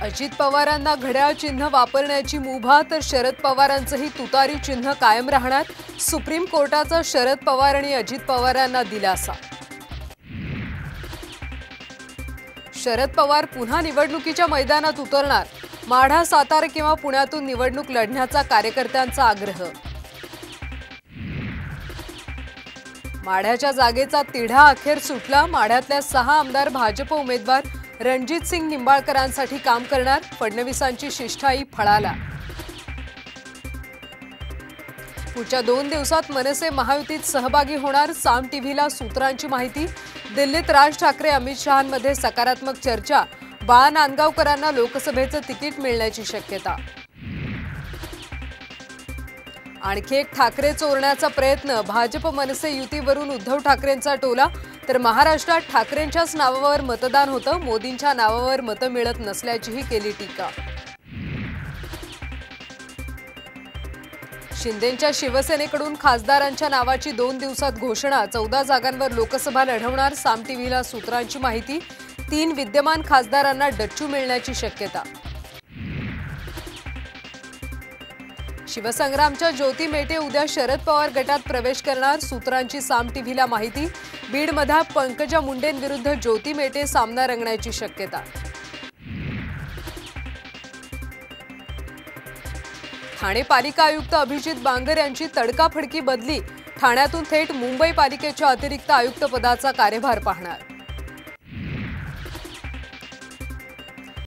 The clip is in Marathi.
अजित पवारांना घड्याळ चिन्ह वापरण्याची मुभा तर शरद पवारांचंही तुतारी चिन्ह कायम राहणार। सुप्रीम कोर्टाचा शरद पवार आणि अजित पवारांना दिलासा। शरद पवार पुन्हा निवडणुकीच्या मैदानात उतरणार। माढा, सातारा किंवा पुण्यातून निवडणूक लढण्याचा कार्यकर्त्यांचा आग्रह। माढ्याच्या जागेचा तिढा अखेर सुटला। माढ्यातल्या 6 आमदार भाजप उमेदवार रणजित सिंग निंबाळकरांसाठी काम करणार। फडणवीसांची शिष्टाई फळाला। पुढच्या 2 दिवसात मनसे महायुतीत सहभागी होणार। साम टीव्हीला सूत्रांची माहिती। दिल्लीत राज ठाकरे अमित शहांमध्ये सकारात्मक चर्चा। बाळा नांदगावकरांना लोकसभेचं तिकीट मिळण्याची शक्यता। आणखी एक ठाकरे चोरण्याचा प्रयत्न। भाजप मनसे युतीवरून उद्धव ठाकरेंचा टोला। तर महाराष्ट्रात ठाकरेंच्याच नावावर मतदान होतं। मोदींच्या नावावर मतं मिळत नसल्याचीही केली टीका। शिंदेंच्या शिवसेनेकडून खासदारांच्या नावाची 2 दिवसात घोषणा। 14 जागांवर लोकसभा लढवणार। साम टीव्हीला सूत्रांची माहिती। 3 विद्यमान खासदारांना डच्चू मिळण्याची शक्यता। शिवसंग्रामच्या ज्योती मेटे उद्या शरद पवार गटात प्रवेश करणार। सूत्रांची साम टीव्हीला माहिती। बीडमध्ये पंकजा मुंडेंविरुद्ध ज्योती मेटे सामना रंगण्याची शक्यता। ठाणे पालिका आयुक्त अभिजित बांगर यांची तडकाफडकी बदली। ठाण्यातून थेट मुंबई पालिकेच्या अतिरिक्त आयुक्त पदाचा कार्यभार पाहणार।